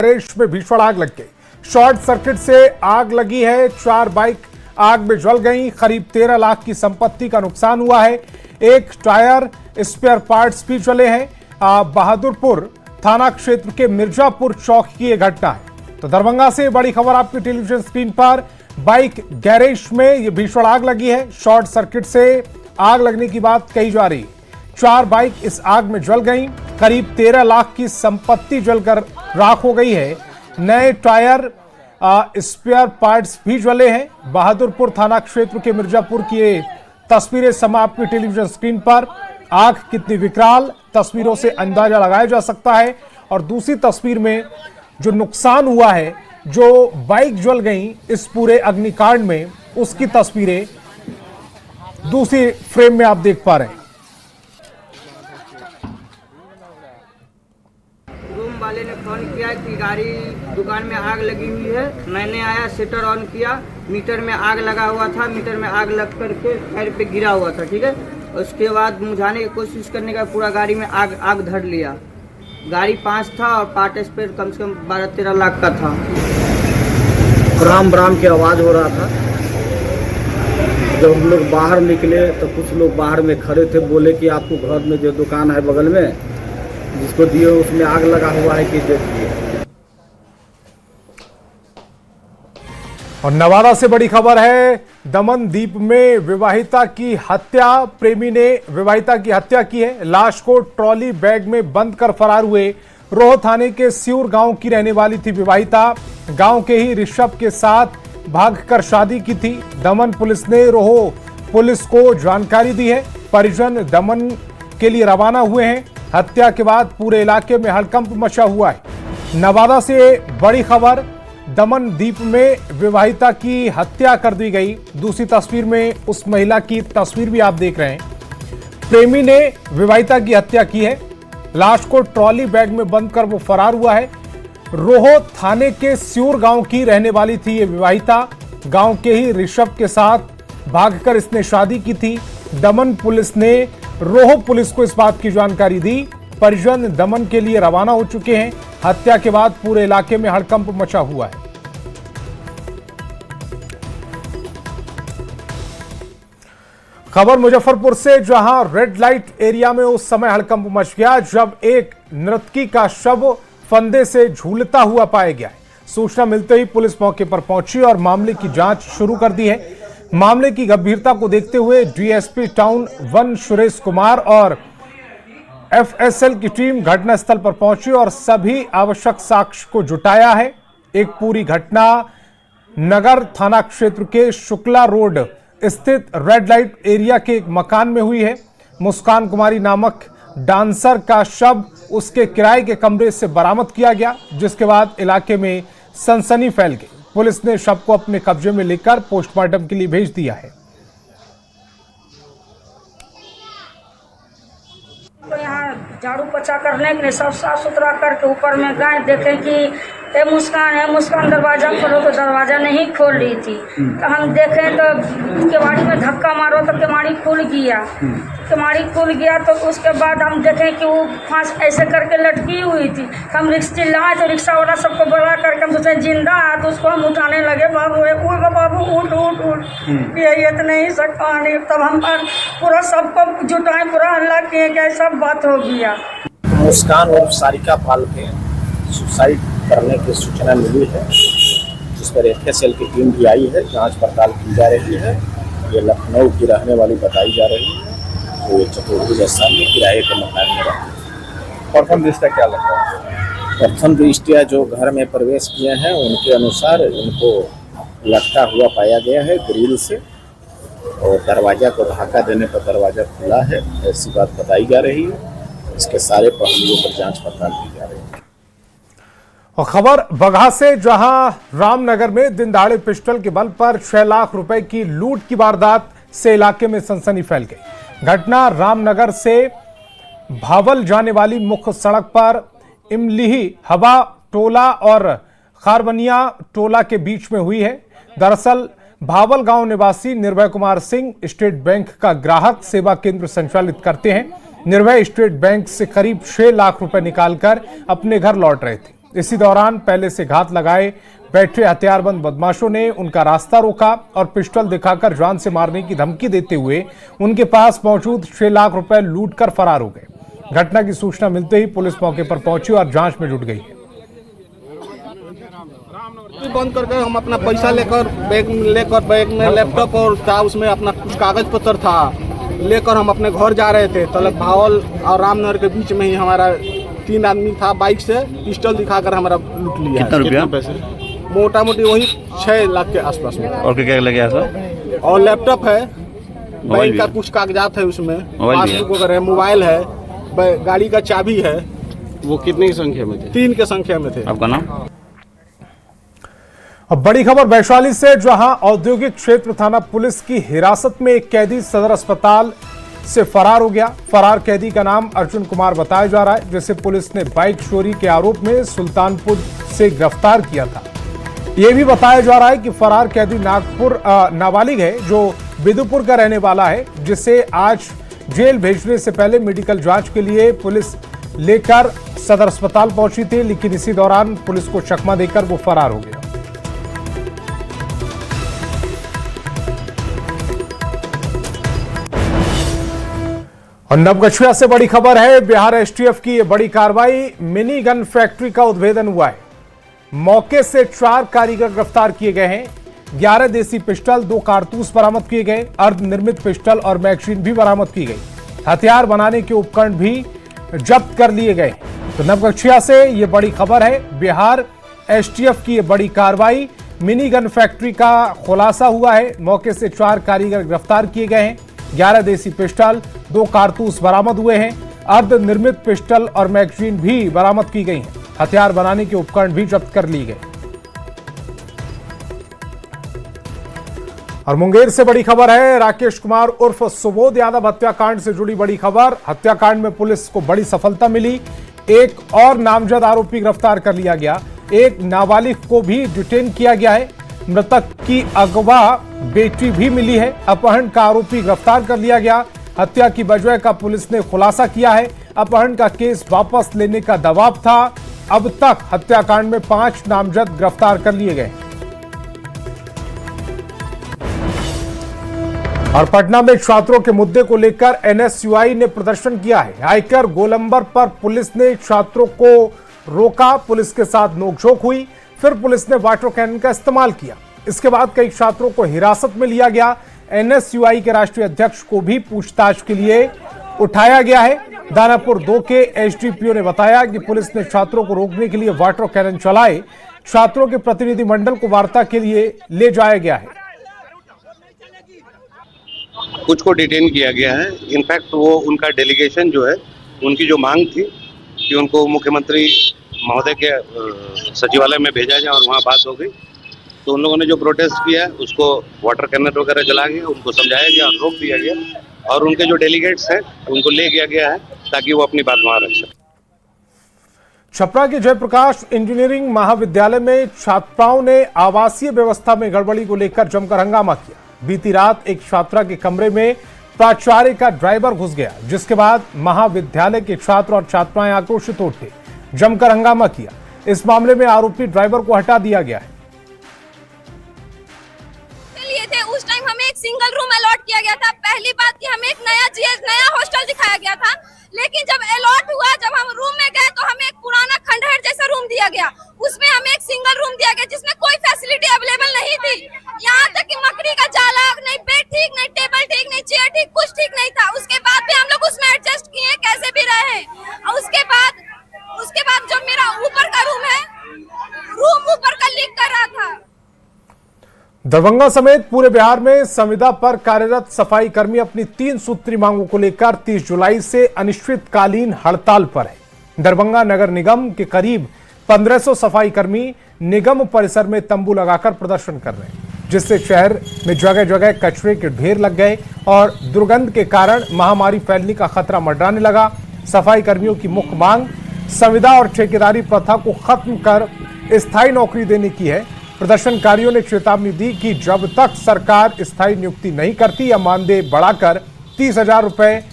Garage में भीषण आग लग गई। शॉर्ट सर्किट से आग लगी है। 4 बाइक आग में जल गई। करीब 13 लाख की संपत्ति का नुकसान हुआ है। एक टायर, स्पेयर पार्ट्स भी जले हैं। बहादुरपुर थाना क्षेत्र के मिर्जापुर चौक की यह घटना है। तो दरभंगा से बड़ी खबर आपकी टेलीविजन स्क्रीन पर। बाइक गैरेज में यह भीषण आग लगी है। शॉर्ट सर्किट से आग लगने की बात कही जा रही है। 4 बाइक इस आग में जल गई। करीब 13 लाख की संपत्ति जलकर राख हो गई है। नए टायर, स्पेयर पार्ट्स भी जले हैं। बहादुरपुर थाना क्षेत्र के मिर्जापुर की ये तस्वीरें समा आपकी टेलीविजन स्क्रीन पर। आग कितनी विकराल, तस्वीरों से अंदाजा लगाया जा सकता है। और दूसरी तस्वीर में जो नुकसान हुआ है, जो बाइक जल गई इस पूरे अग्निकांड में, उसकी तस्वीरें दूसरी फ्रेम में आप देख पा रहे हैं। रूम वाले ने फोन किया कि गाड़ी दुकान में आग लगी हुई है। मैंने आया, शटर ऑन किया, मीटर में आग लगा हुआ था। मीटर में आग लग करके साइड पे गिरा हुआ था, ठीक है। उसके बाद बुझाने की कोशिश करने का पूरा गाड़ी में आग धर लिया। गाड़ी 5 था और पार्ट स्पेयर कम से कम 12-13 लाख का था। ब्राम ब्राम की आवाज़ हो रहा था। जब हम लोग बाहर निकले तो कुछ लोग बाहर में खड़े थे, बोले कि आपको घर में जो दुकान है बगल में जिसको दिए उसमें आग लगा हुआ है कि देखिए। और नवादा से बड़ी खबर है। दमनदीप में विवाहिता की हत्या, प्रेमी ने विवाहिता की हत्या की है। लाश को ट्रॉली बैग में बंद कर फरार हुए। रोह थाने के सियूर गांव की रहने वाली थी विवाहिता। गांव के ही ऋषभ के साथ भागकर शादी की थी। दमन पुलिस ने रोह पुलिस को जानकारी दी है। परिजन दमन के लिए रवाना हुए हैं। हत्या के बाद पूरे इलाके में हड़कंप मचा हुआ है। नवादा से बड़ी खबर, दमनदीप में विवाहिता की हत्या कर दी गई। दूसरी तस्वीर में उस महिला की तस्वीर भी आप देख रहे हैं। प्रेमी ने विवाहिता की हत्या की है। लाश को ट्रॉली बैग में बंद कर वो फरार हुआ है। रोह थाने के सियूर गांव की रहने वाली थी ये विवाहिता। गांव के ही ऋषभ के साथ भागकर इसने शादी की थी। दमन पुलिस ने रोह पुलिस को इस बात की जानकारी दी। परिजन दमन के लिए रवाना हो चुके हैं। हत्या के बाद पूरे इलाके में हड़कंप मचा हुआ है। खबर मुजफ्फरपुर से, जहां रेड लाइट एरिया में उस समय हड़कंप मच गया जब एक नर्तकी का शव फंदे से झूलता हुआ पाया गया। सूचना मिलते ही पुलिस मौके पर पहुंची और मामले की जांच शुरू कर दी है। मामले की गंभीरता को देखते हुए डीएसपी टाउन 1 सुरेश कुमार और एफएसएल की टीम घटनास्थल पर पहुंची और सभी आवश्यक साक्ष्य को जुटाया है। एक पूरी घटना नगर थाना क्षेत्र के शुक्ला रोड स्थित रेड लाइट एरिया के एक मकान में हुई है। मुस्कान कुमारी नामक डांसर का शव उसके किराए के कमरे से बरामद किया गया, जिसके बाद इलाके में सनसनी फैल गई। पुलिस ने शव को अपने कब्जे में लेकर पोस्टमार्टम के लिए भेज दिया है। तो यहाँ झाड़ू पोछा करने के लिए सब साफ सुथरा करके ऊपर में गए, देखे कि ए मुस्कान दरवाजा खोलो, तो दरवाजा नहीं खोल रही थी। तो हम देखें तो केवाड़ी में धक्का मारो तो केवाड़ी खुल गया। तो उसके बाद हम देखें कि वो फांस ऐसे करके लटकी हुई थी। हम रिक्शा चिल्लाए तो रिक्शा वाला सबको बुला करके हम सोचे जिंदा है, तो उसको हम उठाने लगे। बाबू उठ ये तो नहीं सकता नहीं। तब हम पूरा सबको जुटाए, पूरा हल्ला किए कि सब बात हो गया। मुस्कान और सारिका पाल के सुसाइड करने की सूचना मिली है, जिस पर एफएसएल की टीम भी आई है। जांच पड़ताल की जा रही है। ये लखनऊ की रहने वाली बताई जा रही है, जो चतुर्भुज स्थान में किराए के मकान में रहती है। प्रथम दृष्टया क्या लगता है? प्रथम दृष्टया जो घर में प्रवेश किए हैं उनके अनुसार इनको लटका हुआ पाया गया है ग्रिल से, और दरवाजा को धक्का देने पर दरवाजा खुला है, ऐसी बात बताई जा रही है। इसके सारे पहलुओं पर जांच पड़ताल की जा रही है। और खबर बगहा से, जहां रामनगर में दिन दहाड़े पिस्टल के बल पर 6 लाख रुपए की लूट की वारदात से इलाके में सनसनी फैल गई। घटना रामनगर से भावल जाने वाली मुख्य सड़क पर इमलिही हवा टोला और खारवनिया टोला के बीच में हुई है। दरअसल भावल गांव निवासी निर्भय कुमार सिंह स्टेट बैंक का ग्राहक सेवा केंद्र संचालित करते हैं। निर्भय स्टेट बैंक से करीब 6 लाख रुपए निकालकर अपने घर लौट रहे थे। इसी दौरान पहले से घात लगाए बैठे हथियारबंद बदमाशों ने उनका रास्ता रोका और पिस्टल दिखाकर जान से मारने की धमकी देते हुए उनके पास मौजूद 6 लाख रुपए लूटकर फरार हो गए। घटना की सूचना मिलते ही पुलिस मौके पर पहुंची और जांच में जुट गई है। बंद करके हम अपना पैसा लेकर बैग में लैपटॉप और था, उसमें अपना कुछ कागज पत्र था, लेकर हम अपने घर जा रहे थे। तलक भावल और रामनगर के बीच में ही हमारा 3 आदमी था, बाइक से पिस्टल दिखाकर हमारा लूट लिया। कितना रुपया? पैसे मोटा मोटी वही 6 लाख के आसपास में। और क्या क्या लगे सर? और लैपटॉप है, बैंक का कुछ कागजात है, उसमें पासबुक वगैरह है, मोबाइल है, गाड़ी का चाबी है। वो कितने की संख्या में थे? 3 के संख्या में थे। आपका नाम? अब बड़ी खबर वैशाली से, जहां औद्योगिक क्षेत्र थाना पुलिस की हिरासत में एक कैदी सदर अस्पताल से फरार हो गया। फरार कैदी का नाम अर्जुन कुमार बताया जा रहा है, जिसे पुलिस ने बाइक चोरी के आरोप में सुल्तानपुर से गिरफ्तार किया था। यह भी बताया जा रहा है कि फरार कैदी नागपुर नाबालिग है, जो बिदुपुर का रहने वाला है, जिसे आज जेल भेजने से पहले मेडिकल जांच के लिए पुलिस लेकर सदर अस्पताल पहुंची थी, लेकिन इसी दौरान पुलिस को चकमा देकर वो फरार हो गया। और नवगछिया से बड़ी खबर है, बिहार एसटीएफ की यह बड़ी कार्रवाई। मिनी गन फैक्ट्री का उद्भेदन हुआ है। मौके से 4 कारीगर गिरफ्तार किए गए हैं। 11 देसी पिस्टल, 2 कारतूस बरामद किए गए। अर्धनिर्मित पिस्टल और मैगजीन भी बरामद की गई। हथियार बनाने के उपकरण भी जब्त कर लिए गए। तो नवगछिया से यह बड़ी खबर है, बिहार एसटीएफ की यह बड़ी कार्रवाई। मिनी गन फैक्ट्री का खुलासा हुआ है। मौके से 4 कारीगर गिरफ्तार किए गए हैं। 11 देसी पिस्टल, 2 कारतूस बरामद हुए हैं। अर्धनिर्मित पिस्टल और मैगजीन भी बरामद की गई हैं। हथियार बनाने के उपकरण भी जब्त कर लिए गए। और मुंगेर से बड़ी खबर है, राकेश कुमार उर्फ सुबोध यादव हत्याकांड से जुड़ी बड़ी खबर। हत्याकांड में पुलिस को बड़ी सफलता मिली। एक और नामजद आरोपी गिरफ्तार कर लिया गया। एक नाबालिग को भी डिटेन किया गया है। मृतक की अगवा बेटी भी मिली है। अपहरण का आरोपी गिरफ्तार कर लिया गया। हत्या की वजह का पुलिस ने खुलासा किया है। अपहरण का केस वापस लेने का दबाव था। अब तक हत्याकांड में 5 नामजद गिरफ्तार कर लिए गए। और पटना में छात्रों के मुद्दे को लेकर एनएसयूआई ने प्रदर्शन किया है। आयकर गोलंबर पर पुलिस ने छात्रों को रोका। पुलिस के साथ नोकझोंक हुई। फिर पुलिस ने वाटर कैनन का इस्तेमाल किया। इसके बाद कई छात्रों को हिरासत में लिया गया। एनएसयूआई के राष्ट्रीय अध्यक्ष को भी पूछताछ के लिए उठाया गया है। दानापुर 2 के एसडीपीओ ने बताया कि पुलिस ने छात्रों को रोकने के लिए वाटर कैनन चलाए। छात्रों के प्रतिनिधिमंडल को वार्ता के लिए ले जाया गया है। कुछ को डिटेन किया गया है। इनफैक्ट वो उनका डेलीगेशन जो है, उनकी जो मांग थी कि उनको मुख्यमंत्री महोदय के सचिवालय में भेजा जाए और वहाँ बात हो गई, तो उन लोगों ने जो प्रोटेस्ट किया उसको वाटर कैनन वगैरह जला गया, उनको समझाया गया और रोक दिया गया। और उनके जो डेलीगेट्स हैं उनको ले गया है ताकि वो अपनी बात वहाँ रख सकें। छपरा के जयप्रकाश इंजीनियरिंग महाविद्यालय में छात्राओं ने आवासीय व्यवस्था में गड़बड़ी को लेकर जमकर हंगामा किया। बीती रात एक छात्रा के कमरे में प्राचार्य का ड्राइवर घुस गया, जिसके बाद महाविद्यालय के छात्र और छात्राएं आक्रोशित उठे, जमकर हंगामा किया। इस मामले में आरोपी ड्राइवर को हटा दिया गया है। उस टाइम हमें एक सिंगल रूम अलॉट किया गया था। पहली बात कि हमें एक नया हॉस्टल दिखाया गया था, लेकिन जब अलॉट हुआ, जब हम रूम में गए तो हमें एक पुराना खंडहर जैसा रूम दिया गया। उसमें हमें एक सिंगल रूम दिया गया जिसमें कोई फैसिलिटी अवेलेबल नहीं थी। यहाँ तक कि मकड़ी का जाला, नहीं बेड ठीक, नहीं टेबल ठीक, नहीं चेयर ठीक, कुछ ठीक नहीं था। उसके बाद भी हम लोग उसमें एडजस्ट किए, कैसे भी रहे। और उसके बाद जो मेरा ऊपर का रूम है, रूम ऊपर का लीक कर रहा था। दरभंगा समेत पूरे बिहार में संविदा पर कार्यरत सफाई कर्मी अपनी 3 सूत्री मांगों को लेकर 30 जुलाई से अनिश्चितकालीन हड़ताल पर है। दरभंगा नगर निगम के करीब 1500 सफाई कर्मी निगम परिसर में तंबू लगाकर प्रदर्शन कर रहे हैं, जिससे शहर में जगह जगह कचरे के ढेर लग गए और दुर्गंध के कारण महामारी फैलने का खतरा मंडराने लगा। सफाई कर्मियों की मुख्य मांग संविदा और ठेकेदारी प्रथा को खत्म कर स्थायी नौकरी देने की है। प्रदर्शनकारियों ने चेतावनी दी कि जब तक सरकार स्थायी नियुक्ति नहीं करती या मानदेय बढ़ाकर 30,000 रुपए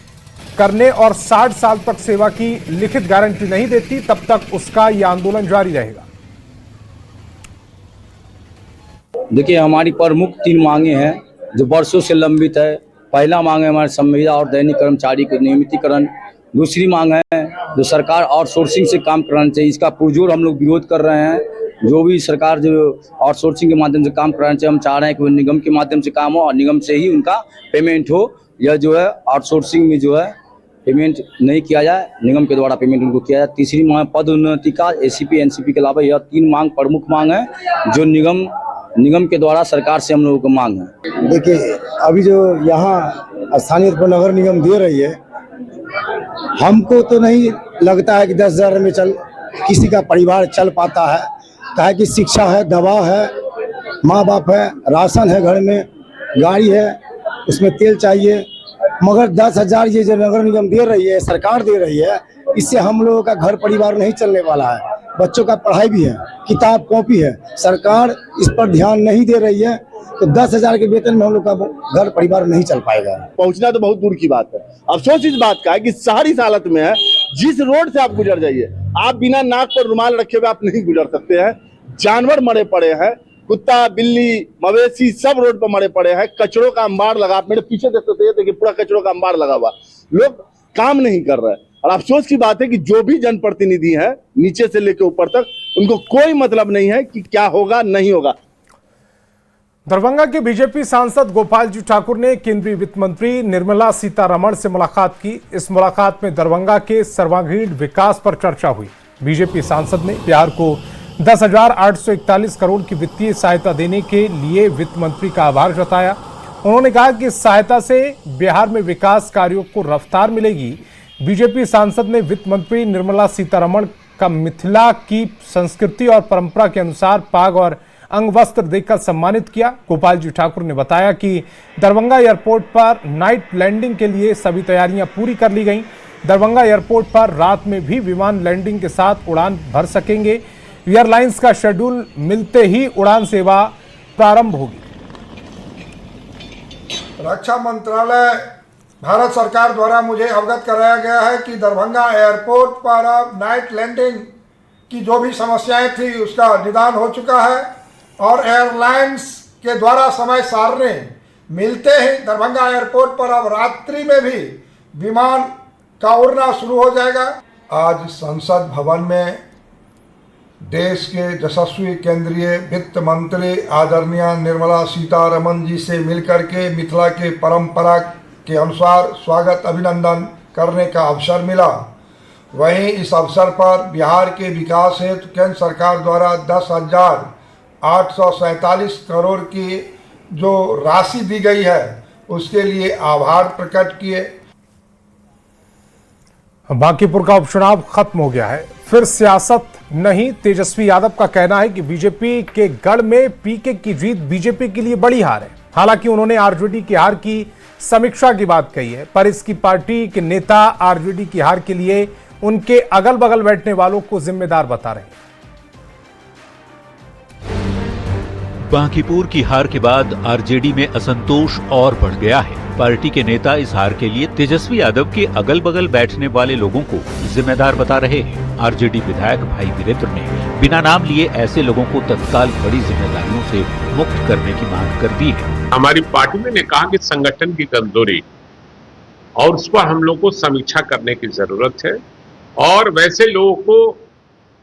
करने और 60 साल तक सेवा की लिखित गारंटी नहीं देती, तब तक उसका यह आंदोलन जारी रहेगा। देखिए, हमारी प्रमुख 3 मांगे हैं जो वर्षों से लंबित है। पहला मांग है हमारे संविदा और दैनिक कर्मचारी के नियमितीकरण। दूसरी मांग है जो सरकार आउटसोर्सिंग से काम कराना चाहिए, इसका पुरजोर हम लोग विरोध कर रहे हैं। जो भी सरकार जो आउटसोर्सिंग के माध्यम से काम कराना चाहिए, हम चाह रहे हैं कि वो निगम के माध्यम से काम हो और निगम से ही उनका पेमेंट हो। यह जो है आउटसोर्सिंग में जो है पेमेंट नहीं किया जाए, निगम के द्वारा पेमेंट उनको किया जाए। तीसरी मांग पद उन्नति का एसीपी एनसीपी के अलावा यह 3 मांग प्रमुख मांग है जो निगम के द्वारा सरकार से हम लोगों को मांग है। देखिए, अभी जो यहाँ स्थानीय नगर निगम दे रही है, हमको तो नहीं लगता है कि 10,000 में किसी का परिवार चल पाता है। कहे कि शिक्षा है, दवा है, माँ बाप है, राशन है, घर में गाड़ी है, उसमें तेल चाहिए, मगर 10,000 ये जो नगर निगम दे रही है, सरकार दे रही है, इससे हम लोगों का घर परिवार नहीं चलने वाला है। बच्चों का पढ़ाई भी है, किताब कॉपी है, सरकार इस पर ध्यान नहीं दे रही है, तो 10,000 के वेतन में हम लोग का घर परिवार नहीं चल पाएगा। पहुंचना तो बहुत दूर की बात है। अफसोस इस बात का है कि शहर इस हालत में है, जिस रोड से आप गुजर जाइए, आप बिना नाक पर रुमाल रखे हुए आप नहीं गुजर सकते हैं। जानवर मरे पड़े हैं, कुत्ता बिल्ली मवेशी सब रोड पर मरे पड़े हैं। कचरों का अंबार लगा, आप मेरे पीछे देख सकते हैं, देखिए पूरा कचरों का अंबार लगा हुआ। लोग काम नहीं कर रहे हैं और अफसोस की बात है कि जो भी जनप्रतिनिधि है नीचे से लेकर ऊपर तक, उनको कोई मतलब नहीं है कि क्या होगा नहीं होगा। दरभंगा के बीजेपी सांसद गोपाल जी ठाकुर ने केंद्रीय वित्त मंत्री निर्मला सीतारमण से मुलाकात की। इस मुलाकात में दरभंगा के सर्वांगीण विकास पर चर्चा हुई। बीजेपी सांसद ने बिहार को 10,841 करोड़ की वित्तीय सहायता देने के लिए वित्त मंत्री का आभार जताया। उन्होंने कहा कि इस सहायता से बिहार में विकास कार्यों को रफ्तार मिलेगी। बीजेपी सांसद ने वित्त मंत्री निर्मला सीतारमण का मिथिला की संस्कृति और परंपरा के अनुसार पाग और अंग वस्त्र देकर सम्मानित किया। गोपाल जी ठाकुर ने बताया कि दरभंगा एयरपोर्ट पर नाइट लैंडिंग के लिए सभी तैयारियां पूरी कर ली गई। दरभंगा एयरपोर्ट पर रात में भी विमान लैंडिंग के साथ उड़ान भर सकेंगे। एयरलाइंस का शेड्यूल मिलते ही उड़ान सेवा प्रारंभ होगी। रक्षा मंत्रालय भारत सरकार द्वारा मुझे अवगत कराया गया है कि दरभंगा एयरपोर्ट पर अब नाइट लैंडिंग की जो भी समस्याएं थी उसका निदान हो चुका है और एयरलाइंस के द्वारा समय सारणी मिलते ही दरभंगा एयरपोर्ट पर अब रात्रि में भी विमान का उड़ना शुरू हो जाएगा। आज संसद भवन में देश के यशस्वी केंद्रीय वित्त मंत्री आदरणीय निर्मला सीतारमण जी से मिलकर के मिथिला के परंपरा के अनुसार स्वागत अभिनंदन करने का अवसर मिला। वहीं इस अवसर पर बिहार के विकास हेतु केंद्र सरकार द्वारा 10,847 करोड़ की जो राशि दी गई है उसके लिए आभार प्रकट किए। बांकीपुर का उपचुनाव खत्म हो गया है, फिर सियासत नहीं। तेजस्वी यादव का कहना है कि बीजेपी के गढ़ में पीके की जीत बीजेपी के लिए बड़ी हार है। हालांकि उन्होंने आरजेडी की हार की समीक्षा की बात कही है, पर इसकी पार्टी के नेता आरजेडी की हार के लिए उनके अगल बगल बैठने वालों को जिम्मेदार बता रहे हैं। बांकीपुर की हार के बाद आरजेडी में असंतोष और बढ़ गया है। पार्टी के नेता इस हार के लिए तेजस्वी यादव के अगल बगल बैठने वाले लोगों को जिम्मेदार बता रहे हैं। आरजेडी विधायक भाई वीरेंद्र ने बिना नाम लिए ऐसे लोगों को तत्काल बड़ी जिम्मेदारियों से मुक्त करने की मांग कर दी है। हमारी पार्टी ने कहा कि संगठन की कमजोरी और उस पर हम लोग को समीक्षा करने की जरूरत है और वैसे लोगों को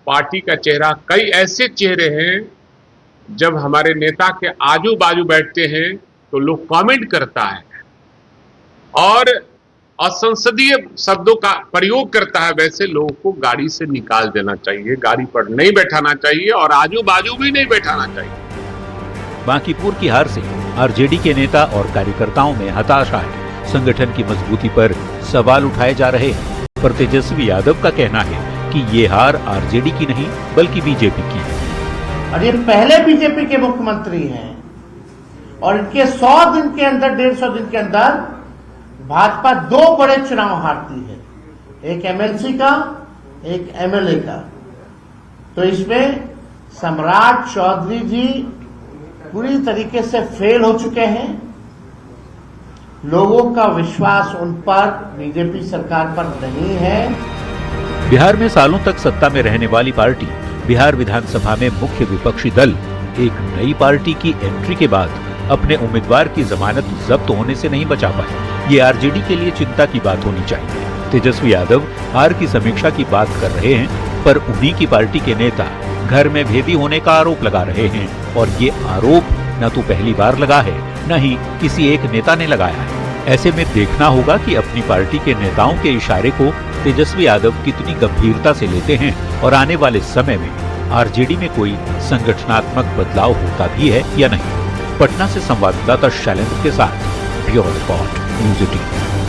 पार्टी का चेहरा, कई ऐसे चेहरे हैं जब हमारे नेता के आजू बाजू बैठते हैं तो लोग कमेंट करता है और असंसदीय शब्दों का प्रयोग करता है, वैसे लोगों को गाड़ी से निकाल देना चाहिए, गाड़ी पर नहीं बैठाना चाहिए और आजू बाजू भी नहीं बैठाना चाहिए। बांकीपुर की हार से आरजेडी के नेता और कार्यकर्ताओं में हताशा है। संगठन की मजबूती पर सवाल उठाए जा रहे हैं, पर तेजस्वी यादव का कहना है कि ये हार आरजेडी की नहीं बल्कि बीजेपी की है। और ये पहले बीजेपी के मुख्यमंत्री हैं और इनके 100 दिन के अंदर 150 दिन के अंदर भाजपा 2 बड़े चुनाव हारती है, एक एमएलसी का, एक एमएलए का। तो इसमें सम्राट चौधरी जी पूरी तरीके से फेल हो चुके हैं लोगों का विश्वास उन पर, बीजेपी सरकार पर नहीं है। बिहार में सालों तक सत्ता में रहने वाली पार्टी बिहार विधानसभा में मुख्य विपक्षी दल एक नई पार्टी की एंट्री के बाद अपने उम्मीदवार की जमानत जब्त होने से नहीं बचा पाए। ये आरजेडी के लिए चिंता की बात होनी चाहिए। तेजस्वी यादव हार की समीक्षा की बात कर रहे हैं, पर उन्हीं की पार्टी के नेता घर में भेदी होने का आरोप लगा रहे हैं, और ये आरोप न तो पहली बार लगा है, न ही किसी एक नेता ने लगाया है। ऐसे में देखना होगा कि अपनी पार्टी के नेताओं के इशारे को तेजस्वी यादव कितनी गंभीरता से लेते हैं, और आने वाले समय में आरजेडी में कोई संगठनात्मक बदलाव होता भी है या नहीं। पटना से संवाददाता शैलेंद्र के साथ ब्यूरो रिपोर्ट न्यूज़ 18।